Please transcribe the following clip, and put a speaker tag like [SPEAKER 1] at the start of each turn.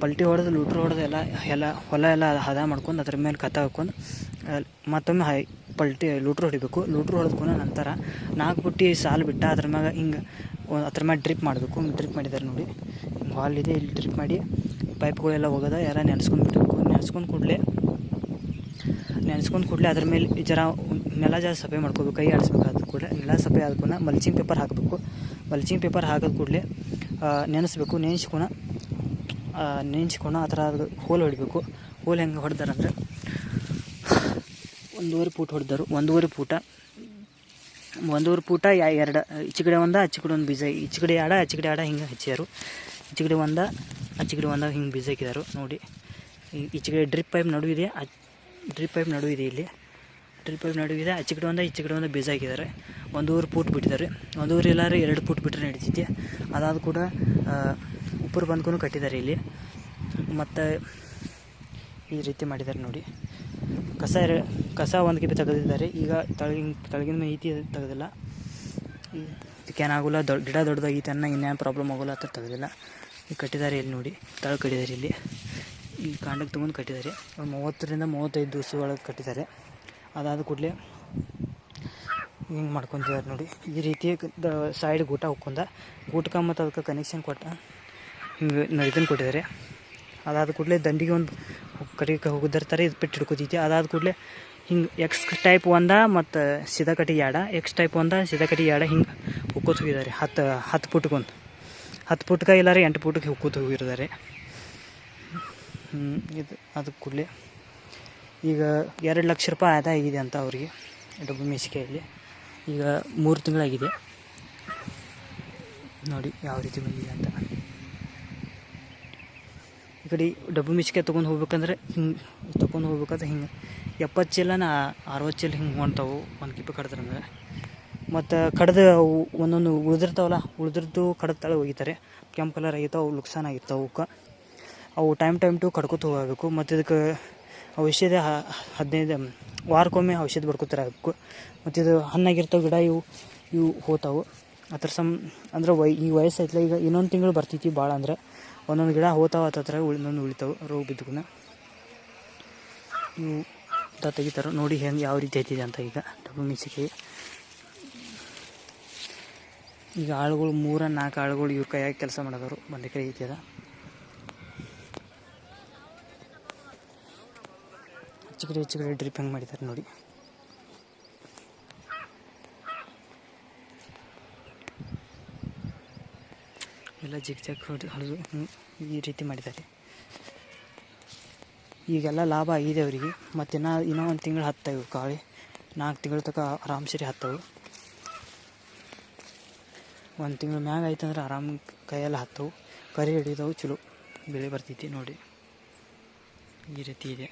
[SPEAKER 1] ಪಲ್ಟಿ ಹೊಡೆದು ಲೂಟ್ರ್ ಹೊಡೆದು ಎಲ್ಲ ಹೊಲ ಎಲ್ಲ ಹದ ಮಾಡ್ಕೊಂಡು ಅದ್ರ ಮೇಲೆ ಕತ್ತ ಹಾಕ್ಕೊಂಡು ಮತ್ತೊಮ್ಮೆ ಪಲ್ಟಿ ಲೂಟ್ರ್ ಹೊಡಿಬೇಕು. ಲೂಟ್ರ್ ಹೊಡೆದ್ಕೊಂಡು ನಂತರ 4 ಬುಟ್ಟಿ ಸಾಲು ಬಿಟ್ಟ ಅದ್ರ ಮ್ಯಾಗ ಹಿಂಗೆ ಅದ್ರ ಮ್ಯಾಗ ಡ್ರಿಪ್ ಮಾಡಬೇಕು. ಡ್ರಿಪ್ ಮಾಡಿದ್ದಾರೆ ನೋಡಿ, ಹಾಲ್ ಇದೆ, ಇಲ್ಲಿ ಡ್ರಿಪ್ ಮಾಡಿ ಪೈಪ್ಗಳೆಲ್ಲ ಹೋಗೋದ ಎಲ್ಲ ನೆನೆಸ್ಕೊಂಡು ಬಿಡಬೇಕು. ನೆನೆಸ್ಕೊಂಡು ಕೂಡಲೇ ಅದ್ರ ಮೇಲೆ ಜರ ನೆಲ ಜಾಸ್ತಿ ಸಫೆ ಮಾಡ್ಕೋಬೇಕು, ಕೈ ಆಡಿಸ್ಬೇಕಾದ ಕೂಡಲೇ ನೆಲ ಸಫೆ ಆದ್ಕೊಂಡು ಮಲ್ಚಿಂಗ್ ಪೇಪರ್ ಹಾಕಬೇಕು. ಮಲ್ಚಿಂಗ್ ಪೇಪರ್ ಹಾಕಿದ ಕೂಡಲೇ ನೆನೆಸ್ಬೇಕು. ನೆನೆಸ್ಕೊಂಡು ಆ ಥರ ಹೋಲ್ ಹೊಡಿಬೇಕು. ಹೋಲ್ ಹೆಂಗೆ ಹೊಡೆದಾರಂದ್ರೆ 1.5 ಫೂಟ್ ಹೊಡೆದರು. 1.5 ಫೂಟ 2 ಈಚೆ ಕಡೆ ಒಂದು ಆಚೆ ಕಡೆ ಒಂದು ಬೀಜ, ಈಚೆ ಕಡೆ ಆಡ ಆಚೆ ಕಡೆ ಆಡ ಹಿಂಗೆ ಹಚ್ಚಿದರು. ಈಚೆ ಕಡೆ ಒಂದು ಆಚೆ ಕಡೆ ಒಂದು ಹಿಂಗೆ ಬೀಜ ಹಾಕಿದಾರು ನೋಡಿ. ಈಚೆ ಕಡೆ ಡ್ರಿಪ್ ಪೈಪ್ ನಡುವಿದೆ, ಇಲ್ಲಿ ಡ್ರಿಪ್ ಪೈಪ್ ನಡುವಿದೆ. ಆಚೆ ಕಡೆ ಒಂದು ಈಚೆ ಕಡೆ ಒಂದು ಬೀಜ ಹಾಕಿದ್ದಾರೆ. 1.5 ಫೂಟ್ ಬಿಟ್ಟಿದ್ದಾರೆ. 1.5 ಇಲ್ಲಾರೆ 2 ಫೂಟ್ ಬಿಟ್ಟರೆ ನಡೀತೈತಿ. ಅದಾದ ಕೂಡ ಉಪ್ಪರು ಬಂದ್ಕೊಂಡು ಕಟ್ಟಿದ್ದಾರೆ ಇಲ್ಲಿ. ಮತ್ತು ಈ ರೀತಿ ಮಾಡಿದ್ದಾರೆ ನೋಡಿ. ಕಸ ಒಂದು ಕಿಬಿ ತೆಗೆದಿದ್ದಾರೆ. ಈಗ ತಳಗಿನ ಐತಿ ತೆಗೆದಿಲ್ಲ. ಇದಕ್ಕೇನಾಗೋಲ್ಲ, ಗಿಡ ದೊಡ್ಡದಾಗೈತೆ ಅನ್ನೋ ಇನ್ನೇನು ಪ್ರಾಬ್ಲಮ್ ಆಗೋಲ್ಲ ಅಂತ ತೆಗೆದಿಲ್ಲ. ಈಗ ಕಟ್ಟಿದ್ದಾರೆ ಇಲ್ಲಿ ನೋಡಿ, ತಳಗೆ ಕಟ್ಟಿದ್ದಾರೆ. ಇಲ್ಲಿ ಈ ಕಾಂಡಕ್ಕೆ ತೊಗೊಂಡು ಕಟ್ಟಿದ್ದಾರೆ. 30ರಿಂದ 35 ದಿವಸ ಒಳಗೆ ಕಟ್ಟಿದ್ದಾರೆ. ಅದಾದ ಕೂಡಲೇ ಹಿಂಗೆ ಮಾಡ್ಕೊತಿದ್ದಾರೆ ನೋಡಿ. ಈ ರೀತಿ ಸೈಡ್ ಗೂಟಕ್ಕೆ ಮತ್ತು ಅದಕ್ಕೆ ಕನೆಕ್ಷನ್ ಕೊಟ್ಟ ಹಿಂಗೆ ಇದನ್ನು ಕೊಟ್ಟಿದ್ದಾರೆ. ಅದಾದ ಕೂಡಲೇ ದಂಡಿಗೆ ಒಂದು ಕಡೆಗೆ ಹೋಗಿರ್ತಾರೆ, ಇದು ಬಿಟ್ಟು ಹಿಡ್ಕೊತೈತಿ. ಅದಾದ ಕೂಡಲೇ ಹಿಂಗೆ ಎಕ್ಸ್ ಟೈಪ್ ಒಂದು ಮತ್ತು ಸೀದಾ ಕಟ್ಟಿಗೆ ಎರಡು, ಎಕ್ಸ್ ಟೈಪ್ ಒಂದು ಸೀದಾ ಕಟ್ಟಿಗೆ ಎರಡು ಹಿಂಗೆ ಹುಕ್ಕೋತ ಹೋಗಿದ್ದಾರೆ. 10 ಫುಟ್ಗೊಂದು 10 ಫುಟ್ಗೆ ಇಲ್ಲಾರೆ 8 ಫುಟ್ಗೆ ಹುಕ್ಕೋತ ಹೋಗಿರ್ತಾರೆ. ಇದು ಅದಕ್ಕೆ ಕೂಡಲೇ ಈಗ 2 ಲಕ್ಷ ರೂಪಾಯಿ ಆದಾಯ ಆಗಿದೆ ಅಂತ ಅವರಿಗೆ ಡಬ್ಬು ಮೆಣಸಿಕಾಯಲ್ಲಿ. ಈಗ 3 ತಿಂಗಳಾಗಿದೆ ನೋಡಿ ಯಾವ ರೀತಿ ಬಂದಿದೆ ಅಂತ. ಈ ಕಡೆ ಡಬ್ಬು ಮೆಣಸಿಕಾಯಿ ತೊಗೊಂಡು ಹೋಗ್ಬೇಕಂದ್ರೆ ಹಿಂಗೆ ಹಿಂಗೆ 70 ಚೀಲನ 60 ಚೀಲ ಹಿಂಗೆ ಹೊಂಟಾವು ಒಂದು ಕಿಪ್ಪೆ ಕಡ್ದ್ರಂದ್ರೆ. ಮತ್ತು ಕಡ್ದು ಅವು ಒಂದೊಂದು ಉಳಿದಿರ್ದು ಕಡ್ದು ತಳ ಹೋಗಿತಾರೆ. ಕೆಂಪು ಕಲರ್ ಆಗಿರ್ತಾವೆ, ಅವು ನುಕ್ಸಾನ ಆಗಿರ್ತಾವೆ. ಅವು ಟೈಮ್ ಟು ಕಡ್ಕೊತ ಹೋಗಬೇಕು. ಮತ್ತು ಇದಕ್ಕೆ ಔಷಧ 15 ವಾರಕ್ಕೊಮ್ಮೆ ಔಷಧ ಬರ್ಕೊತಿರಬೇಕು. ಮತ್ತು ಇದು ಹಣ್ಣಾಗಿರ್ತಾವೆ ಗಿಡ, ಇವು ಹೋತಾವು. ಆ ಥರ ಅಂದ್ರೆ ಈ ವಯಸ್ಸೈತಲ್ಲ, ಈಗ ಇನ್ನೊಂದು ತಿಂಗಳು ಬರ್ತೈತಿ ಭಾಳ ಅಂದ್ರೆ ಒಂದೊಂದು ಗಿಡ ಹೋತಾವೆ. ಹತ್ರ ಇನ್ನೊಂದು ಉಳಿತಾವೆ ರೋಗ ಬಿದ್ದಕ್ಕೂ. ಇವು ತೆಗಿತಾರೆ ನೋಡಿ ಹೆಂಗೆ ಯಾವ ರೀತಿ ಐತಿದೆ ಅಂತ. ಈಗ ಡಬ್ಬು ಮೆಣಸಿಕಾಯಿ ಈಗ ಆಳುಗಳು 3-4 ಆಳುಗಳು ಇವ್ರ ಕೈಯಾಗಿ ಕೆಲಸ ಮಾಡೋದವರು. 1 ಎಕರೆ ಐತಿ ಅದ. ಹೆಚ್ಚು ಕಡೆ ಡ್ರಿಪ್ ಹೆಂಗೆ ಮಾಡಿದ್ದಾರೆ ನೋಡಿ. ಎಲ್ಲ ಜಿಗ್ ಹೊಡೆದು ಈ ರೀತಿ ಮಾಡಿದ್ದಾರೆ. ಈಗೆಲ್ಲ ಲಾಭ ಆಗಿದೆ ಅವರಿಗೆ. ಮತ್ತು ಇನ್ನೂ 1 ತಿಂಗಳು ಹತ್ತವು ಕಾಳಿ. 4 ತಿಂಗಳ ತನಕ ಆರಾಮ್ ಸರಿ ಹತ್ತವು. 1 ತಿಂಗಳ ಮ್ಯಾಗ ಆಯ್ತಂದ್ರೆ ಆರಾಮ್ ಕೈಯೆಲ್ಲ ಹತ್ತವು, ಕರಿ ಹಿಡಿದವು, ಚಲೋ ಬೆಳೆ ಬರ್ತೈತಿ ನೋಡಿ. ಈ ರೀತಿ ಇದೆ.